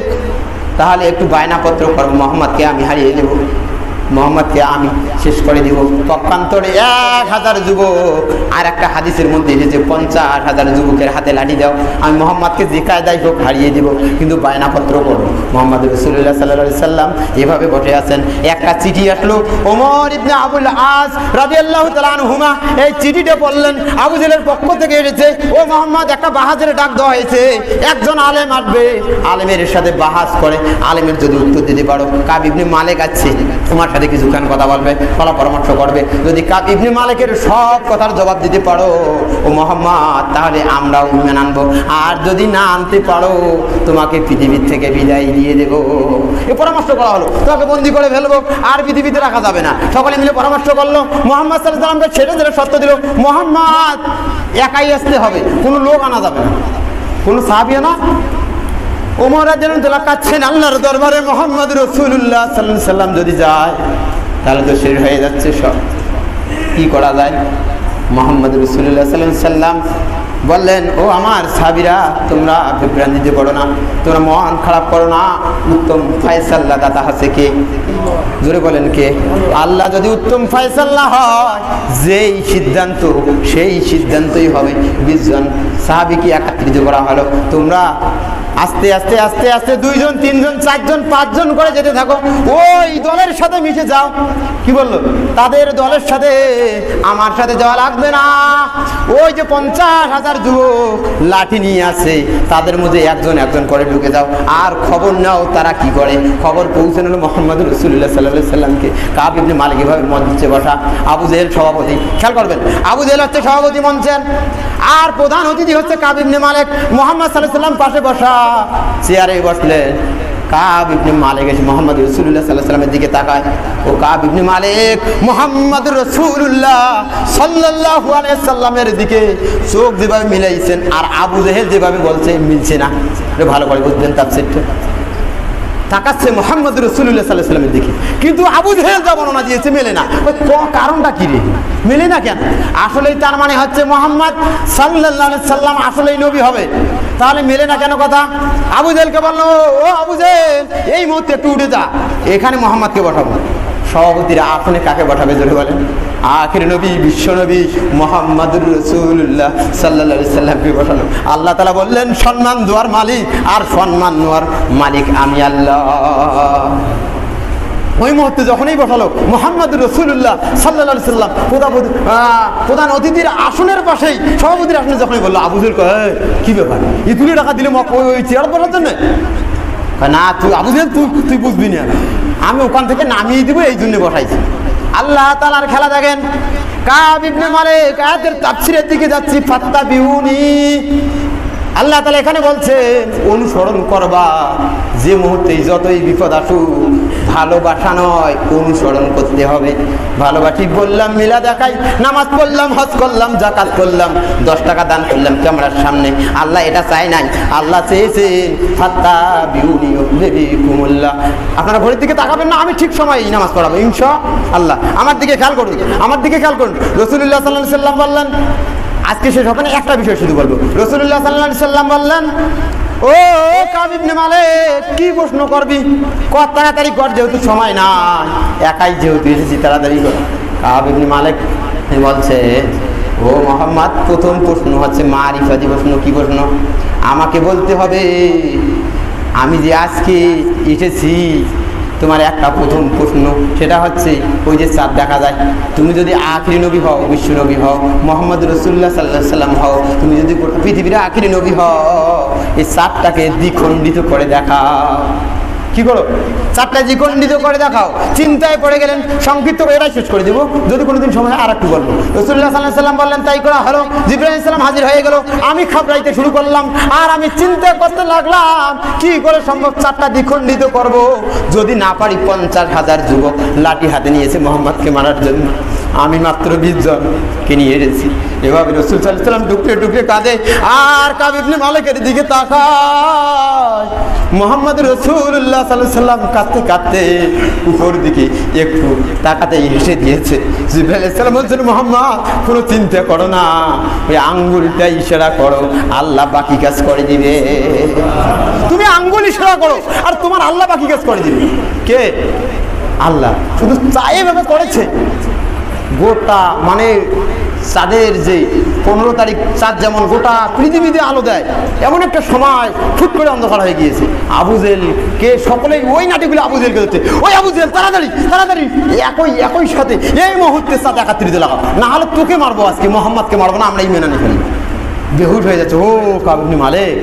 তাহলে একটু বায়নাপত্র করবো, মুহাম্মদকে আমি হারিয়ে দেবো, মুহাম্মদকে আমি শেষ করে দিব। পক্ষান্তরে 1000 যুবক, আর একটা হাদিসের মধ্যে এসেছে 50,000 যুবকের হাতে লাঠি দাও, আমি মুহাম্মদকে যে কায়দায় হোক হারিয়ে দিব, কিন্তু বায়নাপত্র করবো। মুহাম্মদ রাসূলুল্লাহ সাল্লাল্লাহু আলাইহি সাল্লাম এভাবে বসে আছেন। একটা চিঠি আসলো, ওমর ইবনে আবুল আস রাদিয়াল্লাহু তাআলা আনহুমা এই চিঠিটা পড়লেন, আবু জেহেলের পক্ষ থেকে এসেছে, ও মুহাম্মদ একটা বাহাজের ডাক দেওয়া হয়েছে, একজন আলেম আসবে, আলেমের সাথে বাহাস করে, আলেমের যদি উত্তর দিতে পারো, কাব ইবনে মালিক আছে তোমার সাথে কিছুক্ষণ কথা বলবে, ফলা পরামর্শ করবে, যদি কাব ইবনে মালিকের সব কথার জবাব দিতে পারো ও মুহাম্মদ তাহলে আমরাও ঈমান আনবো, আর যদি না আনতে পারো তোমাকে পৃথিবীর থেকে বিদায় দিয়ে দেবো। এই পরামর্শ করা হলো, তোমাকে বন্দি করে ফেলবো, আর পৃথিবীতে রাখা যাবে না। সকলে মিলে পরামর্শ করলো, মুহাম্মদ সাল্লাল্লাহু আলাইহি ওয়াসাল্লামকে ছেড়ে দিলে সত্য দিল, মুহাম্মদ একাই আসতে হবে, কোনো লোক আনা যাবে না, কোনো সাহাবী না। ওমর রাদিয়াল্লাহু কাচ্ছেন আল্লাহর দরবারে, মুহাম্মদ রাসূলুল্লাহ সাল্লাল্লাহু আলাইহি ওয়াসাল্লাম যদি যায় তাহলে তো শেষ হয়ে যাচ্ছে সব, কি করা যায়? মুহাম্মদ রাসূলুল্লাহ সাল্লাল্লাহু আলাইহি ওয়াসাল্লাম বললেন, ও আমার সাহাবীরা তোমরা বিভ্রান্তিতে পড়ো না, তোমরা মন খারাপ করো না, উত্তম ফয়সালা দাতা আছে কে? জোরে বলেন কে? আল্লাহ যদি উত্তম ফয়সালা হয়, যেই সিদ্ধান্ত সেই সিদ্ধান্তই হবে। 20 জন সাহাবীকে একত্রিত করা হলো, তোমরা আস্তে আস্তে আস্তে আস্তে 2 জন 3 জন 4 জন 5 জন করে যেতে থাকো, ওই দলের সাথে মিশে যাও। কি বললো? তাদের দলের সাথে আমার সাথে যাওয়া লাগবে না। ওই যে 50,000 যুবক লাঠি নিয়ে আসে, তাদের মধ্যে একজন একজন করে ঢুকে যাও, আর খবর নাও তারা কি করে। খবর পৌঁছে নিল মুহাম্মদ রাসূলুল্লাহ সাল্লাল্লাহু আলাইহি সাল্লামকে। কাব ইবনে মালিক এভাবে মঞ্চে বসা, আবু জেহেল সভাপতি। খেয়াল করবেন, আবু জেহেল হচ্ছে সভাপতি মঞ্চের, আর প্রধান অতিথি হচ্ছে কাব ইবনে মালিক। মুহাম্মদ সাল্লাল্লাহু আলাইহি সাল্লাম পাশে বসা, চেয়ারে বসলেন। কাব ইবনে মালিক এসে মুহাম্মদ রাসূলুল্লাহ সাল্লাল্লাহু আলাইহি সাল্লামের দিকে তাকায়, ও কাব ইবনে মালিক মুহাম্মদ রাসূলুল্লাহ সাল্লাল্লাহু আলাইহি সাল্লামের দিকে চোখ যেভাবে মিলাইছেন আর আবু জেহেল যেভাবে বলছে মিলছে না। ভালো করে বুঝবেন তাফসীরটা। তাকাচ্ছে মুহাম্মদ রাসূলুল্লাহ সাল্লাল্লাহু আলাইহি সাল্লামের দিকে, কিন্তু আবু জেহেল যা বর্ণনা দিয়েছে মেলে না। কারণটা কি রে? মেলে না কেন? আসলেই তার মানে হচ্ছে মুহাম্মদ সাল্লাল্লাহু আলাইহি সাল্লাম আসলেই নবী হবে, তাহলে মেলে না কেন কথা? আবু জেহেলকে বললো, ও আবু জেহেল এই মুহূর্তে একটু উঠে যা, এখানে মুহাম্মদকে বসাবো। সভাপতিরা আসনে কাকে বসাবে জোরে বলেন? আখির নবী বিশ্ব নবী মুহাম্মদুর রাসূলুল্লাহ সাল্লাল্লাহু আলাইহি সাল্লামকে বসালো। আল্লাহ তাআলা বললেন, সম্মান দেওয়ার মালিক আর সম্মান নেওয়ার মালিক আমি আল্লাহ। ওই মুহূর্তে যখনই বসালো মুহাম্মদ রাসূলুল্লাহ সাল্লাল্লাহু আলাইহি সাল্লাম প্রধান অতিথির আসনের পাশেই, সভাপতির আসনে যখনই বললো, আবু জেহেল কয়, কি ব্যাপার, ইতুলি টাকা দিলে ওই চেয়ার বসার জন্য? না তুই আবু জেহেল তুই বুঝবি না, আমি ওখান থেকে নামিয়ে দিব, এই জন্য বসাইছি। আল্লাহ তাআলার খেলা দেখেন। কাব ইবনে মালিক আয়াতের তাফসীরের দিকে যাচ্ছি, ফাত্তাবিউনি, আল্লাহ তাআলা এখানে বলছে অনুসরণ করবা, যে মুহূর্তে যতই বিপদ আসুক, ভালোবাসা নয় অনুসরণ করতে হবে। ভালোবাসি বললাম, মিলা দেখাই, নামাজ পড়লাম, হজ করলাম, যাকাত করলাম, 10 টাকা দান করলাম ক্যামেরার সামনে, আল্লাহ এটা চাই নাই। আল্লাহ চেয়েছেন ফাত্তাবিউনি ইউহবিবকুমুল্লাহ। আপনারা ঘড়ির দিকে তাকাবেন না, আমি ঠিক সময়ে নামাজ পড়াবো ইনশাআল্লাহ। আমার দিকে খেয়াল করুন, আমার দিকে খেয়াল করুন। রাসূলুল্লাহ সাল্লাল্লাহু আলাইহি ওয়াসাল্লাম বললেন, আজকে শেষ হবে না, একটা বিষয় শুধু বলবো। রাসূলুল্লাহ সাল্লাল্লাহু আলাইহি ওয়াসাল্লাম বললেন, ও কাব ইবনে মালিক, কি প্রশ্ন করবি, কত তাড়াতাড়ি কর, যেহেতু সময় নাই, একাই যেহেতু এসেছি তাড়াতাড়ি কর। কাব ইবনে মালিক বলছে, ও মুহাম্মদ, প্রথম প্রশ্ন হচ্ছে মারিফাতি প্রশ্ন। কি প্রশ্ন? আমাকে বলতে হবে আমি যে আজকে এসেছি, তোমার একটা প্রথম প্রশ্ন, সেটা হচ্ছে ওই যে চাঁদ দেখা যায়, তুমি যদি আখিরি নবী হও, বিশ্ব নবী হও, মুহাম্মদ রাসূলুল্লাহ সাল্লাল্লাহু আলাইহি সাল্লাম হও, তুমি যদি পৃথিবীর আখিরি নবী হও, এই চাঁদটাকে দ্বিখণ্ডিত করে দেখাও। কি করো? চারটা দ্বিখণ্ডিত করে দেখাও। চিন্তায় পড়ে গেলেন, সংক্ষিপ্ত করে এটাই শেষ করে দিব, যদি কোনোদিন সময় আর একটু বলবো। রাসূলুল্লাহ সাল্লাল্লাহু আলাইহি সাল্লাম বললেন, তাই করা হলো। জিবরাইল আলাইহিস সালাম হাজির হয়ে গেল, আমি খাবড়াইতে শুরু করলাম, আর আমি চিন্তা করতে লাগলাম কি করে সম্ভব চারটা দ্বিখণ্ডিত করব। যদি না পারি 50,000 যুবক লাঠি হাতে নিয়েছে মোহাম্মদকে মারার জন্য, আমি মাত্র 20 জনকে নিয়ে এসেছি। এভাবে রাসূল সাল্লাল্লাহু আলাইহি সাল্লাম ডুকরে ডুকরে কাঁদে, আর কাব ইবনে মালিকের দিকে তাকায়। মুহাম্মদ রাসূলুল্লাহ সাল্লাল্লাহু আলাইহি সাল্লাম কাঁদতে কাঁদতে উপর দিকে একটু তাকাতেই হেসে দিয়েছে। জিবরাইল আলাইহিস সালাম বলছেন, মুহাম্মদ কোনো চিন্তা করো না, ওই আঙ্গুলটা ইশারা করো, আল্লাহ বাকি কাজ করে দিবে। তুমি আঙ্গুল ইশারা করো আর তোমার আল্লাহ বাকি কাজ করে দিবে। কে? আল্লাহ। শুধু চাই এভাবে করেছে। গোটা মানে চাঁদের যে 15 তারিখ চাঁদ যেমন গোটা পৃথিবীতে আলো দেয়, এমন একটা সময় ফুট করে অন্ধকার হয়ে গিয়েছে। আবু জেহেল কে সকলেই ওই নাটিগুলো আবু জেহেলকে ধরছে, ওই আবু জেহেল তাড়াতাড়ি তাড়াতাড়ি, একই সাথে এই মুহূর্তে চাঁদ একাত্রিত লাগাও, না হলে তোকে মারবো আজকে, মোহাম্মদকে মারবো না, আমরা এই মেনে নিয়ে ফেলি। বেহুশ হয়ে যাচ্ছে। ও কাব ইবনে মালিক,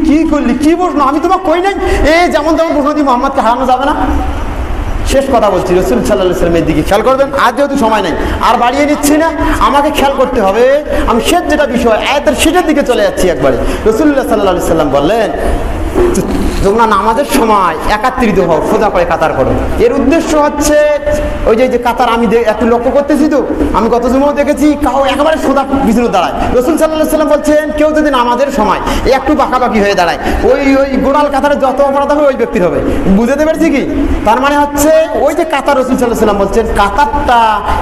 কি করলি, কি প্রশ্ন, আমি তোমাকে কই নাই যেমন তেমন প্রশ্ন দিয়ে মোহাম্মদকে হারানো যাবে না। শেষ কথা বলছি, রাসূল সাল্লাল্লাহু আলাইহি ওয়াসাল্লামের দিকে খেয়াল করবেন। আজ যেহেতু সময় নাই, আর বাড়িয়ে নিচ্ছি না, আমাকে খেয়াল করতে হবে। আমি শেষ যেটা বিষয় আয়াতের সেটার দিকে চলে যাচ্ছি একবারে। রাসূলুল্লাহ সাল্লাল্লাহু আলাইহি ওয়াসাল্লাম বললেন, তোমরা নামাজের সময় একাত্রিত হও, সোজা করে কাতার করো। এর উদ্দেশ্য হচ্ছে ওই যে কাতার আমি একটু লক্ষ্য করতেছি, তো আমি গত জুমাও দেখেছি কাউ একেবারে সোজা পিছনে দাঁড়ায়। রাসূল সাল্লাল্লাহু আলাইহি ওয়াসাল্লাম বলছেন, কেউ যদি নামাজের সময় একটু বাঁকাবাকি হয়ে দাঁড়ায়, ওই গোড়াল কাতারে যত অপরাধ হবে ওই ব্যক্তির হবে। বুঝতে পেরেছি কি? তার মানে হচ্ছে ওই যে কাতার, রাসূল সাল্লাল্লাহু আলাইহি ওয়াসাল্লাম বলছেন কাতারটা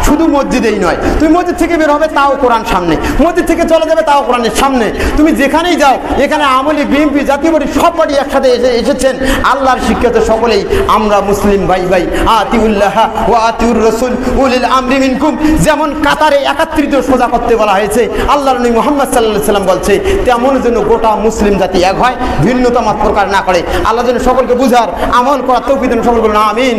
শুধু মসজিদেই নয়, তুমি মসজিদ থেকে বের হবে তাও কোরআন সামনে, মসজিদ থেকে চলে যাবে তাও কোরআনের সামনে, তুমি যেখানেই যাও, এখানে আমলি বিএনপি জাতীয় পার্টি সব পার্টি একসাথে এসেছেন। আল্লাহর শিক্ষাতে সকলেই আমরা মুসলিম ভাই ভাই, আতিউল্লাহ ওয়া আতিউর রাসূল উলিল আমরি মিনকুম, যেমন কাতারে একাত্রিত সোজা করতে বলা হয়েছে আল্লাহর নবী মুহাম্মদ সাল্লাল্লাহু আলাইহি ওয়াসাল্লাম বলছে, তেমন যেন গোটা মুসলিম জাতি এক হয়, ভিন্নতা প্রকার না করে। আল্লাহ যেন সকলকে বুঝার আমল করার তৌফিক দেন, সকল বলুন আমিন।